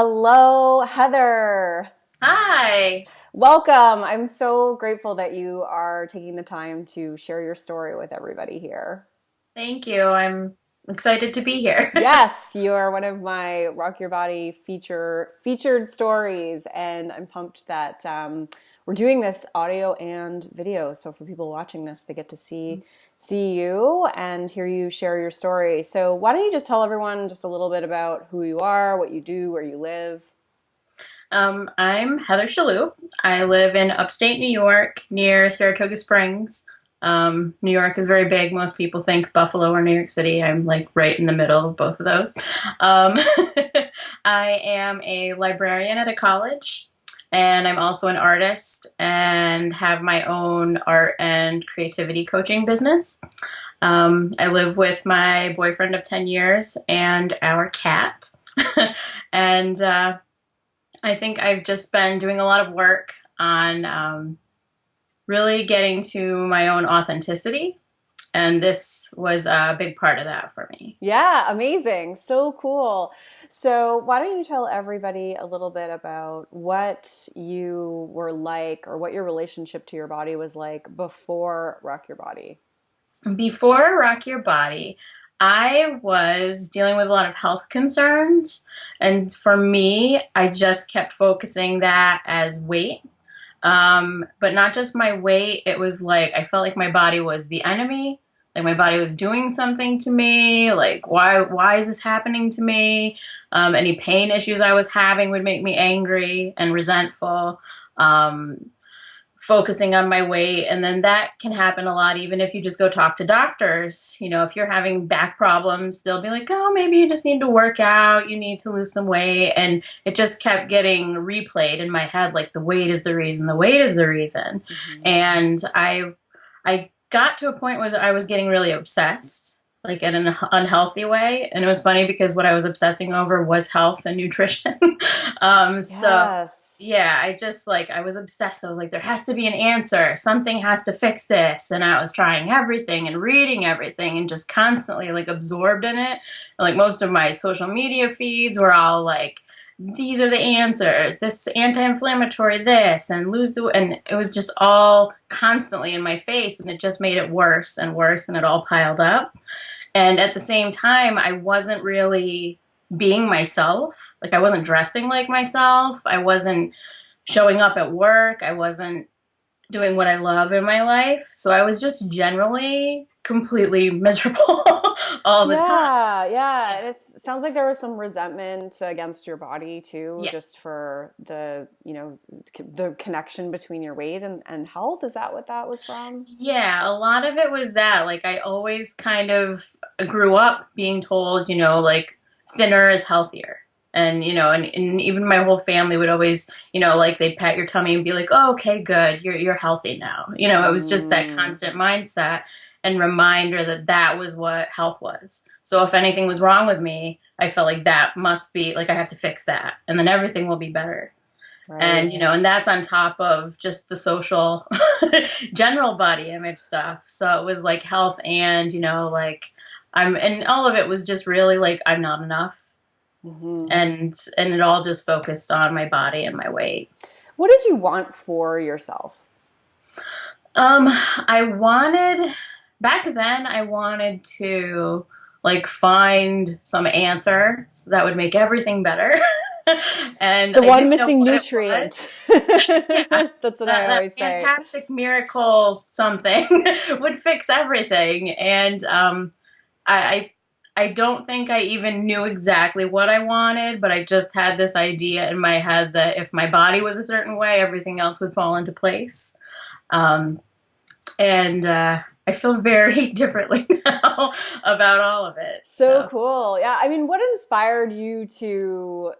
Hello, Heather. Hi. Welcome. I'm so grateful that you are taking the time to share your story with everybody here. Thank you. I'm excited to be here. Yes, you are one of my Rock Your Body featured stories, and I'm pumped that we're doing this audio and video. So for people watching this, they get to see you and hear you share your story. So why don't you just tell everyone just a little bit about who you are, what you do, where you live? I'm Heather Shalhoub. I live in upstate New York near Saratoga Springs. New York is very big. Most people think Buffalo or New York City. I'm like right in the middle of both of those. Um, I am a librarian at a college, and I'm also an artist and have my own art and creativity coaching business. I live with my boyfriend of 10 years and our cat. and I think I've just been doing a lot of work on really getting to my own authenticity. And this was a big part of that for me. Yeah, amazing. So cool. So, why don't you tell everybody a little bit about what you were like or what your relationship to your body was like before Rock Your Body? Before Rock Your Body, I was dealing with a lot of health concerns. And for me, I just kept focusing that as weight. But not just my weight, it was like I felt like my body was the enemy. Like my body was doing something to me. Like why is this happening to me? Any pain issues I was having would make me angry and resentful. Focusing on my weight, and then that can happen a lot even if you just go talk to doctors. If you're having back problems, they'll be like, oh, maybe you just need to work out, you need to lose some weight. And it just kept getting replayed in my head, like the weight is the reason, the weight is the reason. Hmm. And I got to a point where I was getting really obsessed, like in an unhealthy way. And it was funny because what I was obsessing over was health and nutrition. So Yes. yeah, I just like, I was obsessed. I was like, there has to be an answer. Something has to fix this. And I was trying everything and reading everything and just constantly like absorbed in it. Like most of my social media feeds were all like, these are the answers, this anti-inflammatory, this, and and it was just all constantly in my face. And it just made it worse and worse. And it all piled up. And at the same time, I wasn't really being myself. Like I wasn't dressing like myself. I wasn't showing up at work. I wasn't doing what I love in my life. So I was just generally completely miserable all the time. Yeah, yeah. Yeah. And it sounds like there was some resentment against your body too, just Yes. for the connection between your weight and health. Is that what that was from? Yeah, a lot of it was that. Like I always kind of grew up being told, like thinner is healthier. And even my whole family would always, like they'd pat your tummy and be like, "Oh, okay, good. You're healthy now." It was just that Mm, constant mindset and reminder that that was what health was. So if anything was wrong with me, I felt like that must be like I have to fix that and then everything will be better. right. And that's on top of just the social general body image stuff. So it was like health and like and all of it was just really like I'm not enough, Hmm. and it all just focused on my body and my weight. What did you want for yourself? um I wanted back then I wanted to like find some answer that would make everything better. And The I one didn't know missing what it was. nutrient. Yeah, That's what I that always say. fantastic miracle something would fix everything. And I I don't think I even knew exactly what I wanted, but I just had this idea in my head that if my body was a certain way, everything else would fall into place. Um, and I feel very differently now about all of it. So So cool. Yeah. I mean, what inspired you to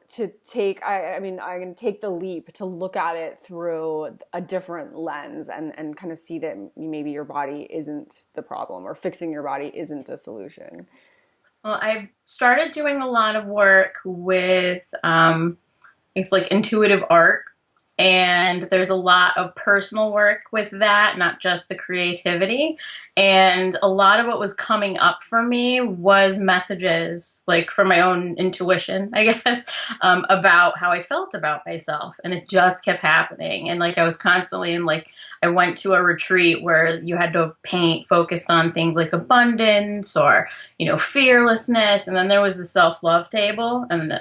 take I mean, I can take the leap to look at it through a different lens and kind of see that maybe your body isn't the problem or fixing your body isn't a solution. well, I started doing a lot of work with it's like intuitive art. And there's a lot of personal work with that, not just the creativity. And a lot of what was coming up for me was messages, like from my own intuition, I guess, about how I felt about myself. And it just kept happening. And like I was constantly in, like, I went to a retreat where you had to paint focused on things like abundance or, fearlessness. And then there was the self-love table. And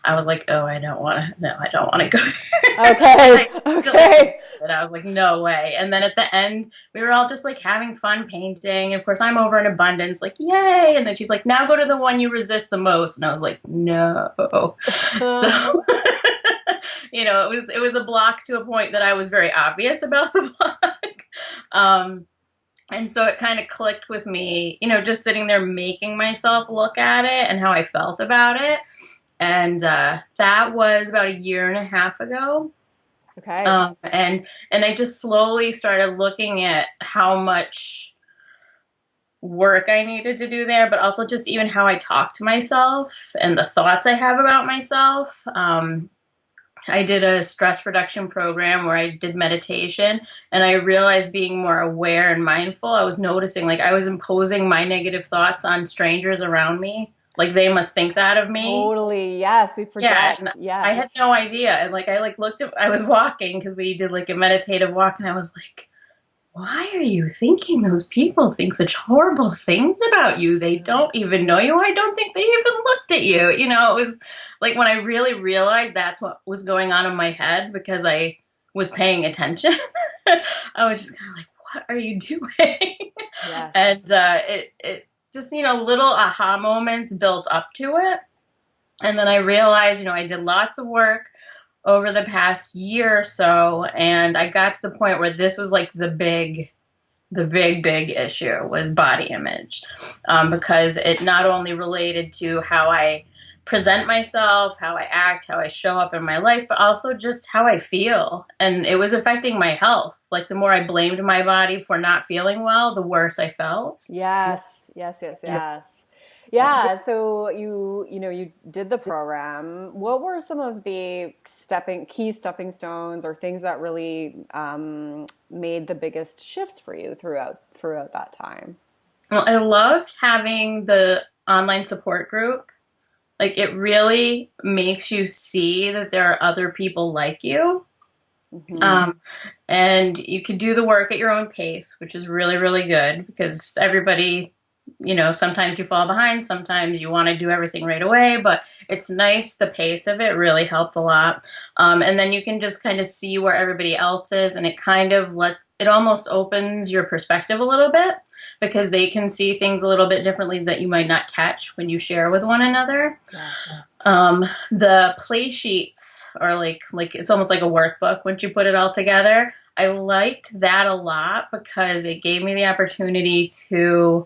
I was like, oh, I don't want to go there. Okay. I instantly Okay. resisted. I was like, no way. And then at the end, we were all just like having fun painting. And of course, I'm over in abundance, like, yay. And then she's like, now go to the one you resist the most. And I was like, no. So, it was a block to a point that I was very obvious about the block. Um, and so it kind of clicked with me, just sitting there making myself look at it and how I felt about it. And that was about a year and a half ago. Okay. And I just slowly started looking at how much work I needed to do there, but also just even how I talk to myself and the thoughts I have about myself. I did a stress reduction program where I did meditation, and I realized being more aware and mindful, I was noticing like I was imposing my negative thoughts on strangers around me. Like they must think that of me. Totally. Yes, we Yeah, and project. I Yes. had no idea. And like I like looked at I was walking because we did like a meditative walk, and I was like, why are you thinking those people think such horrible things about you? They don't even know you. I don't think they even looked at you. It was like when I really realized that's what was going on in my head because I was paying attention. I was just kind of like, what are you doing? Yes. And it just, little aha moments built up to it. And then I realized, I did lots of work over the past year or so, and I got to the point where this was like the big issue was body image, because it not only related to how I present myself, how I act, how I show up in my life, but also just how I feel. And it was affecting my health. Like the more I blamed my body for not feeling well, the worse I felt. Yes. Yes. Yes. Yeah. Yes. Yeah. So you did the program. What were some of the key stepping stones or things that really made the biggest shifts for you throughout that time? Well, I loved having the online support group. Like it really makes you see that there are other people like you. Hmm. Um, and you could do the work at your own pace, which is really, really good because everybody, sometimes you fall behind, sometimes you want to do everything right away, but it's nice. The pace of it really helped a lot. And then you can just kind of see where everybody else is, and it almost opens your perspective a little bit because they can see things a little bit differently that you might not catch when you share with one another. Yes. The play sheets are like it's almost like a workbook once you put it all together. I liked that a lot because it gave me the opportunity to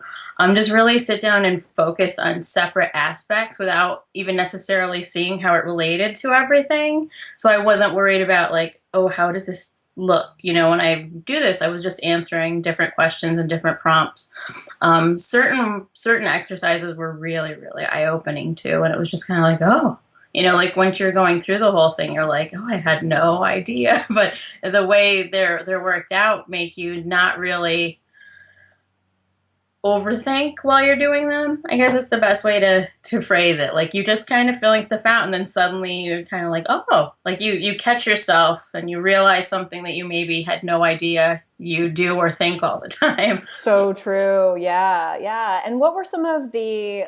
just really sit down and focus on separate aspects without even necessarily seeing how it related to everything. So I wasn't worried about like, oh, how does this look? When I do this, I was just answering different questions and different prompts. Certain exercises were really, really eye opening too, and it was just kind of like, oh, like once you're going through the whole thing, you're like, oh, I had no idea. But the way they're worked out make you not really overthink while you're doing them. I guess it's the best way to phrase it. Like you just kind of filling stuff out, and then suddenly you're kind of like, oh, like you catch yourself and you realize something that you maybe had no idea you do or think all the time. So true. Yeah. Yeah. And what were some of the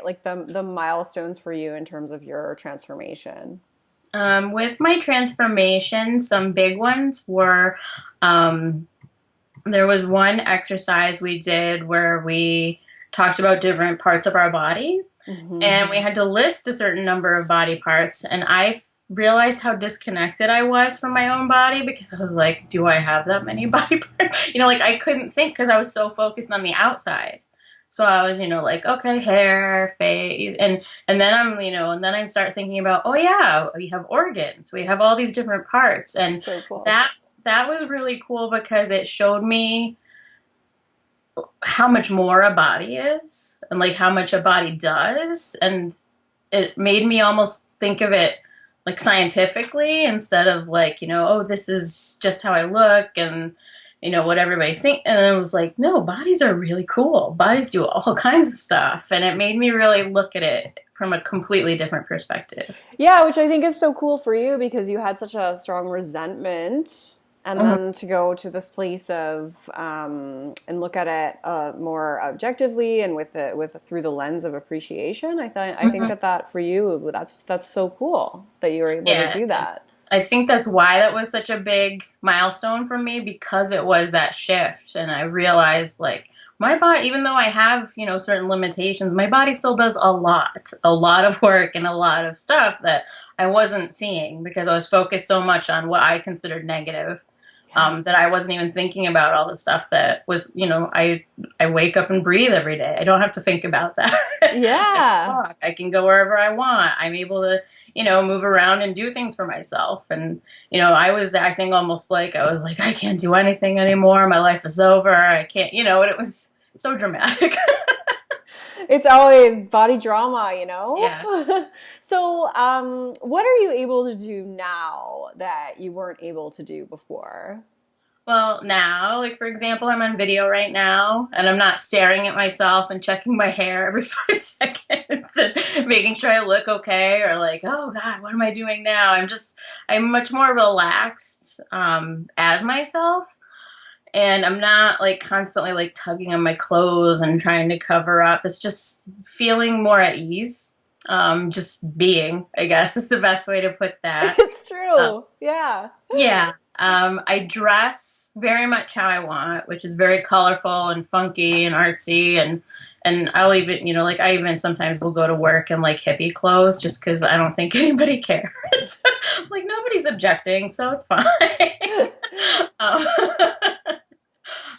milestones for you in terms of your transformation? With my transformation, some big ones were um, there was one exercise we did where we talked about different parts of our body, Hmm. and we had to list a certain number of body parts. And I realized how disconnected I was from my own body because I was like, do I have that many body parts? Like I couldn't think because I was so focused on the outside. So I was, like, okay, hair, face, and then and then I start thinking about, oh yeah, we have organs, we have all these different parts, and So cool. that that was really cool because it showed me how much more a body is and like how much a body does, and it made me almost think of it like scientifically instead of like, oh, this is just how I look and what everybody think. And then it was like, no, bodies are really cool. Bodies do all kinds of stuff. And it made me really look at it from a completely different perspective. Yeah, which I think is so cool for you because you had such a strong resentment, and Mhm. then to go to this place of and look at it more objectively and with through the lens of appreciation. I think Mhm. that for you, that's so cool that you were able to Yeah. do that. I think that's why that was such a big milestone for me because it was that shift. And I realized like my body, even though I have, certain limitations, my body still does a lot of work and a lot of stuff that I wasn't seeing because I was focused so much on what I considered negative. Yeah. That I wasn't even thinking about all the stuff that was, I wake up and breathe every day. I don't have to think about that. I can Yeah. walk. I can go wherever I want. I'm able to, move around and do things for myself. And, I was acting almost like I was like, I can't do anything anymore. My life is over. I can't, and it was so dramatic. It's always body drama, you Yeah. know? So, what are you able to do now that you weren't able to do before? Well, now, like for example, I'm on video right now and I'm not staring at myself and checking my hair every 5 seconds and making sure I look okay or like, oh God, what am I doing now? I'm much more relaxed as myself. And I'm not like constantly like tugging on my clothes and trying to cover up. It's just feeling more at ease. Just being, I guess, is the best way to put that. It's Um, true. Yeah. yeah. I dress very much how I want, which is very colorful and funky and artsy and I'll even, like I even sometimes will go to work in like hippie clothes just because I don't think anybody cares. Like nobody's objecting, so it's fine.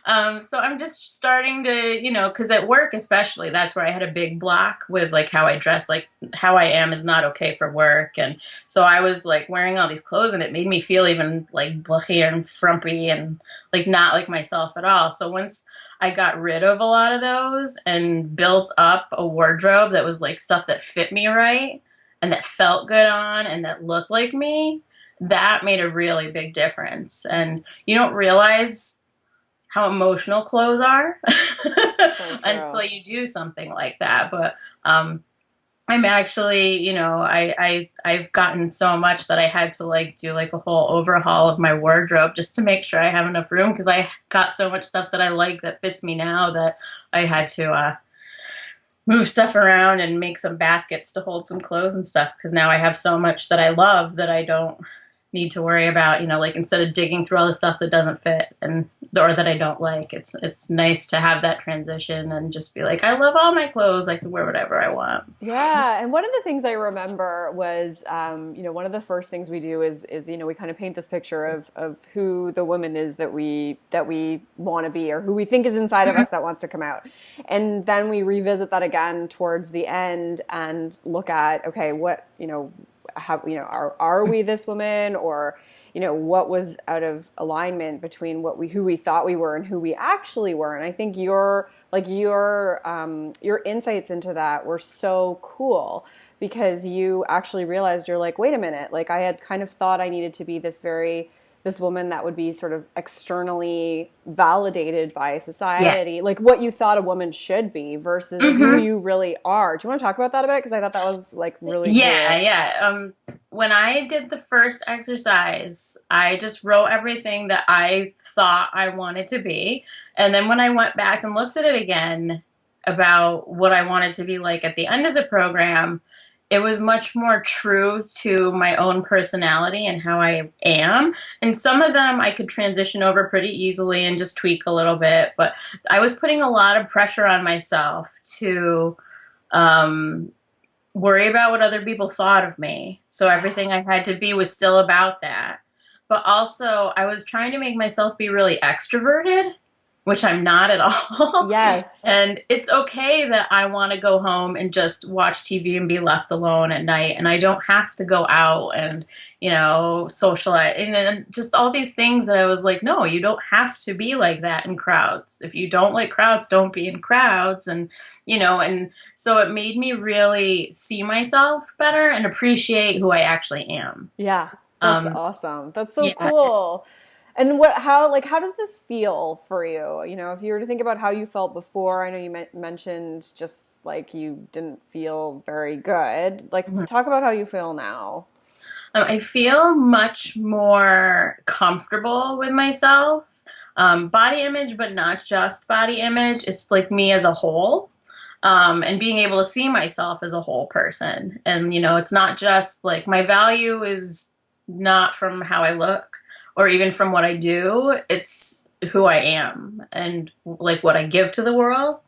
um, so I'm just starting to, because at work especially, that's where I had a big block with like how I dress, like how I am is not okay for work, and so I was like wearing all these clothes, and it made me feel even like blurry and frumpy and like not like myself at all. So once I got rid of a lot of those and built up a wardrobe that was like stuff that fit me right and that felt good on and that looked like me, that made a really big difference. And you don't realize how emotional clothes are So until true. you do something like that. But I'm actually, I've gotten so much that I had to like do like a whole overhaul of my wardrobe just to make sure I have enough room because I got so much stuff that I like that fits me now that I had to move stuff around and make some baskets to hold some clothes and stuff because now I have so much that I love that I don't need to worry about, like instead of digging through all the stuff that doesn't fit and or that I don't like. It's nice to have that transition and just be like, I love all my clothes. I can wear whatever I want. Yeah, and one of the things I remember was, one of the first things we do is we kind of paint this picture of who the woman is that we want to be, or who we think is inside of Mhm. us that wants to come out, and then we revisit that again towards the end and look at, okay, what, how, are we this woman, or what was out of alignment between who we thought we were and who we actually were. And I think your insights into that were so cool because you actually realized, you're like, wait a minute, like I had kind of thought I needed to be this woman that would be sort of externally validated by Yeah. society, like what you thought a woman should be versus who Hmm. you really are. Do you want to talk about that a bit? Because I thought that was like really Yeah, cool. yeah. When I did the first exercise, I just wrote everything that I thought I wanted to be. And then when I went back and looked at it again about what I wanted to be like at the end of the program, it was much more true to my own personality and how I am. And some of them I could transition over pretty easily and just tweak a little bit. But I was putting a lot of pressure on myself to. Um, Worry about what other people thought of me. So everything I had to be was still about that. But also, I was trying to make myself be really extroverted. which I'm not at all. Yes. And it's okay that I want to go home and just watch TV and be left alone at night. And I don't have to go out and, socialize. And then just all these things that I was like, no, you don't have to be like that in crowds. If you don't like crowds, don't be in crowds. And so it made me really see myself better and appreciate who I actually am. Yeah. That's Um, awesome. That's so yeah. cool. And how does this feel for you? If you were to think about how you felt before, I know you mentioned just like you didn't feel very good. Like, talk about how you feel now. I feel much more comfortable with myself. Body image, but not just body image. It's like me as a whole. And being able to see myself as a whole person. And, it's not just like my value is not from how I look or even from what I do. It's who I am and like what I give to the world.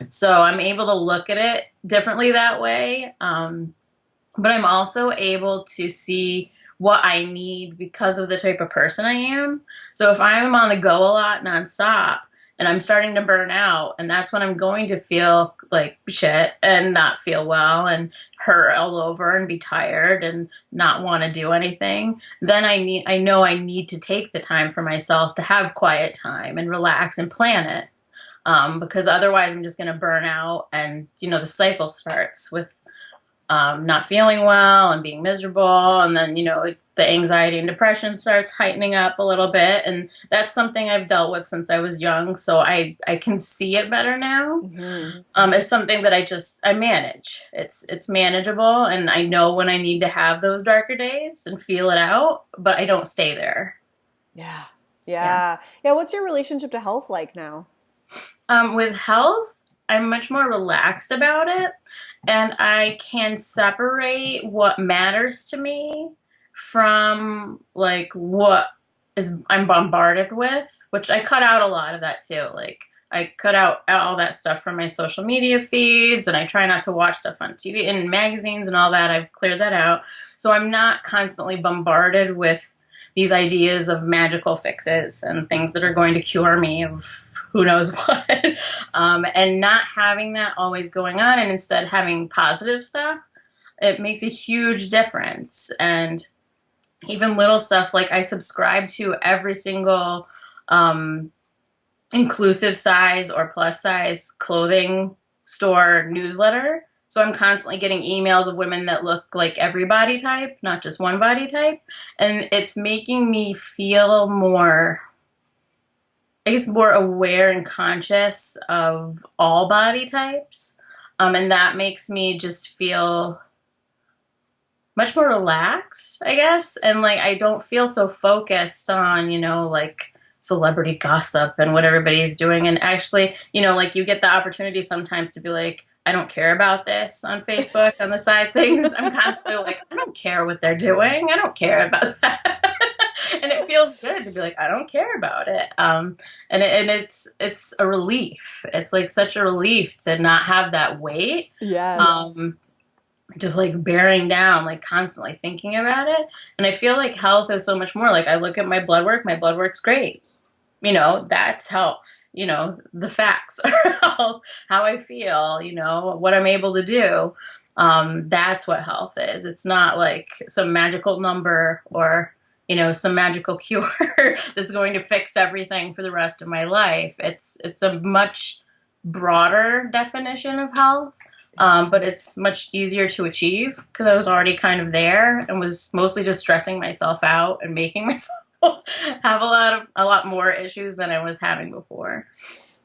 So I'm able to look at it differently that way. But I'm also able to see what I need because of the type of person I am. So if I'm on the go a lot nonstop and I'm starting to burn out, and that's when I'm going to feel like shit and not feel well and hurt all over and be tired and not want to do anything, then I know I need to take the time for myself to have quiet time and relax and plan it. Because otherwise I'm just going to burn out and, the cycle starts with not feeling well and being miserable. And then, the anxiety and depression starts heightening up a little bit. And that's something I've dealt with since I was young. So I can see it better now. Hmm. It's something that I manage. It's manageable. And I know when I need to have those darker days and feel it out, but I don't stay there. Yeah. Yeah. Yeah. Yeah. What's your relationship to health like now? With health, I'm much more relaxed about it, and I can separate what matters to me from like what is I'm bombarded with, which I cut out a lot of that too. Like I cut out all that stuff from my social media feeds, and I try not to watch stuff on TV and magazines and all that. I've cleared that out. So I'm not constantly bombarded with these ideas of magical fixes and things that are going to cure me of who knows what. And not having that always going on and instead having positive stuff, it makes a huge difference. And even little stuff like I subscribe to every single inclusive size or plus size clothing store newsletter. So I'm constantly getting emails of women that look like every body type, not just one body type. And it's making me feel more, I guess, more aware and conscious of all body types. And that makes me just feel much more relaxed, I guess. And like, I don't feel so focused on, like celebrity gossip and what everybody's doing. And actually, like you get the opportunity sometimes to be like, I don't care about this on Facebook on the side things. I'm constantly like, I don't care what they're doing. I don't care about that. And it feels good to be like, I don't care about it. And it's a relief. It's like such a relief to not have that weight. Yes. Just like bearing down, like constantly thinking about it. And I feel like health is so much more. Like I look at my blood work's great. That's health. The facts are health, how I feel, what I'm able to do. That's what health is. It's not like some magical number or, some magical cure that's going to fix everything for the rest of my life. It's a much broader definition of health. But it's much easier to achieve because I was already kind of there and was mostly just stressing myself out and making myself have a lot more issues than I was having before.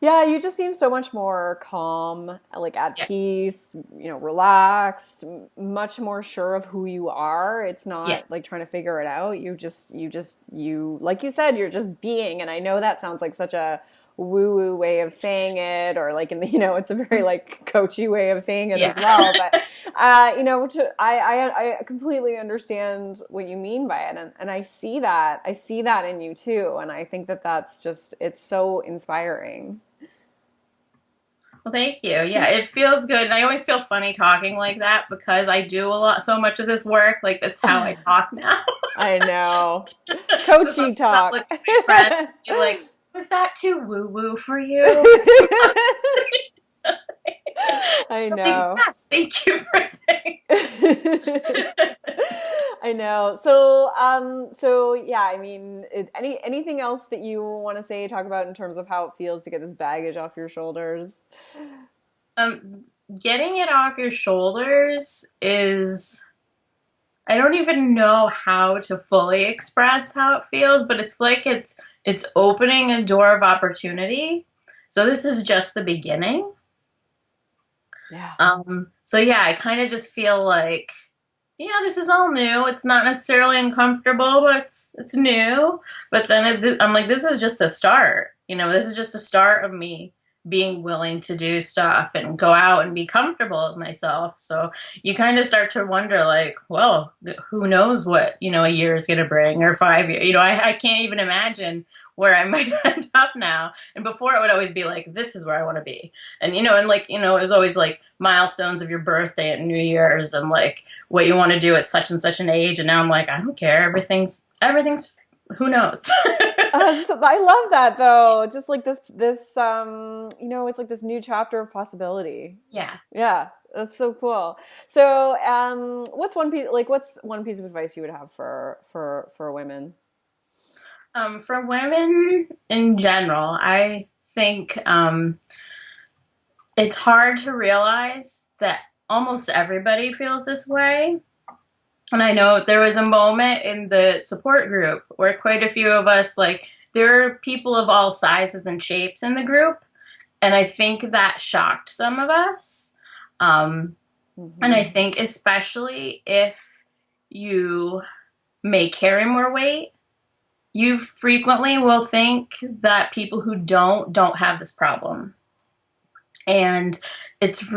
Yeah, you just seem so much more calm, like at Yeah. peace, relaxed, much more sure of who you are. It's Yeah. not like trying to figure it out. You, like you said, you're just being. And I know that sounds like such a woo woo way of saying it, or like it's a very like coachy way of saying it as Yeah. well. But, I completely understand what you mean by it. And I see that in you too. And I think it's so inspiring. Well, thank you. Yeah, it feels good. And I always feel funny talking like that because I do so much of this work. Like, that's how I talk now. I know. So Coachy sometimes I'll talk. look at my friends and be like, Was that too woo woo for you? I Like, know. yes, thank you for saying. I know. So yeah, I mean, anything else that you want to say, talk about in terms of how it feels to get this baggage off your shoulders? um, Getting it off your shoulders is, I don't even know how to fully express how it feels, but it's like it's opening a door of opportunity. So this is just the beginning. Yeah. So yeah, I kind of just feel like, yeah, this is all new. It's not necessarily uncomfortable, but it's new. But then I'm like, this is just a start. This is just a start of me being willing to do stuff and go out and be comfortable as myself. So you kind of start to wonder, like, well, who knows what, a year is going to bring, or 5 years. I can't even imagine where I might end up now. And before it would always be like, this is where I want to be. And like, it was always like milestones of your birthday and New Year's and like what you want to do at such and such an age. And now I'm like, I don't care. Everything's who knows? I love that though. Just like it's like this new chapter of possibility. Yeah. Yeah, that's so cool. So, what's one piece of advice you would have for women? For women in general, I think it's hard to realize that almost everybody feels this way. And I know there was a moment in the support group where quite a few of us, like, there are people of all sizes and shapes in the group. And I think that shocked some of us. And I Mm-hmm. think especially if you may carry more weight, you frequently will think that people who don't have this problem. And it's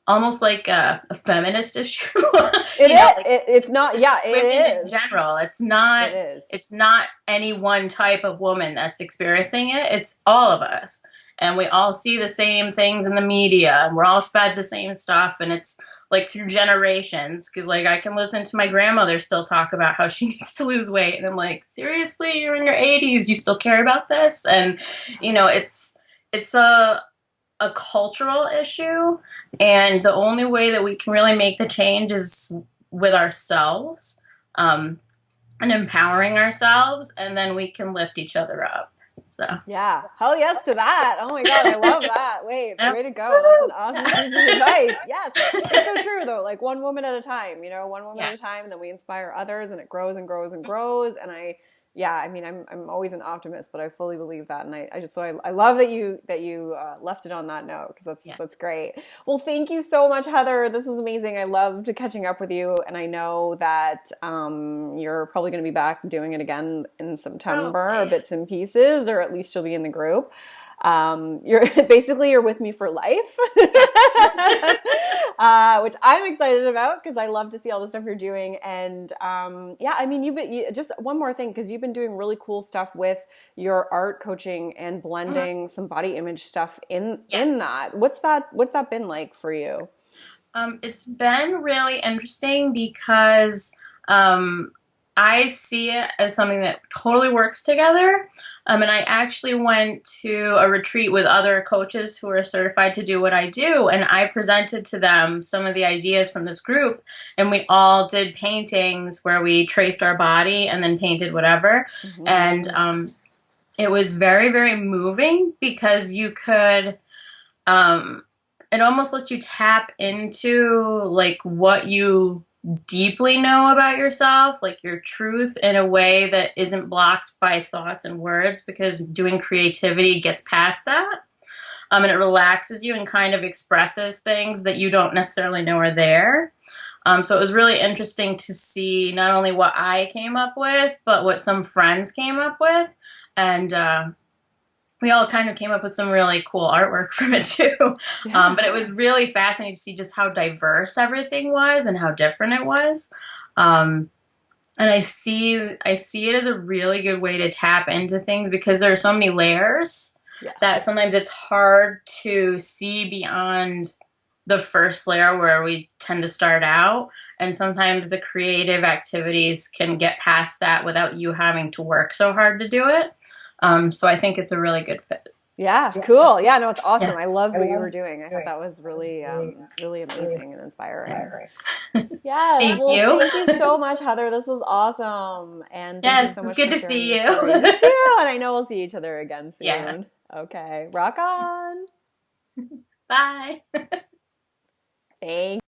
almost like a feminist issue. It is. Like It's not. it's Yeah, women in it is. general. It is. It's not any one type of woman that's experiencing it. It's all of us. And we all see the same things in the media, and we're all fed the same stuff, and it's like through generations. Because like I can listen to my grandmother still talk about how she needs to lose weight, and I'm like, seriously, you're in your 80s, you still care about this? And it's a cultural issue, and the only way that we can really make the change is with ourselves, um, and empowering ourselves, and then we can lift each other up. So, Yeah. Hell yes to that. Oh my God, I love that. Wait, yeah. way to go. That's an awesome piece of advice. Yes. It's so true though. Like one woman at a time, one woman Yeah. at a time, and then we inspire others and it grows and grows and grows. And yeah, I mean, I'm always an optimist, but I fully believe that. And I love that you left it on that note because Yeah. that's great. Well, thank you so much, Heather. This was amazing. I loved catching up with you. And I know that you're probably going to be back doing it again in September, or Probably. bits and pieces, or at least you'll be in the group. You're basically you're with me for life, Yes. which I'm excited about because I love to see all the stuff you're doing. And yeah, I mean, just one more thing because you've been doing really cool stuff with your art coaching and Mhm. blending some body image stuff in Yes. that. What's that been like for you? It's been really interesting because um, I see it as something that totally works together. And I actually went to a retreat with other coaches who are certified to do what I do, and I presented to them some of the ideas from this group, and we all did paintings where we traced our body and then painted whatever. And Mm-hmm. it was very, very moving because you could um, it almost lets you tap into like what you deeply know about yourself, like your truth, in a way that isn't blocked by thoughts and words, because doing creativity gets past that. And it relaxes you and kind of expresses things that you don't necessarily know are there. So it was really interesting to see not only what I came up with, but what some friends came up with. And we all kind of came up with some really cool artwork from it too. Yeah. But it was really fascinating to see just how diverse everything was and how different it was. Um, and I see it as a really good way to tap into things because there are so many layers that Yes. sometimes it's hard to see beyond the first layer where we tend to start out. And sometimes the creative activities can get past that without you having to work so hard to do it. So I think it's a really good fit. Yeah, cool. Yeah, no, it's awesome. Yeah. I loved what you were doing. I thought that was really, really amazing and inspiring. Yes. Thank Well, you. thank you so much, Heather. This was awesome. And thank you Yes, so it was much good for to sharing see your story. you. You too. And I know we'll see each other again Yeah. soon. Okay. Rock on. Bye. Thank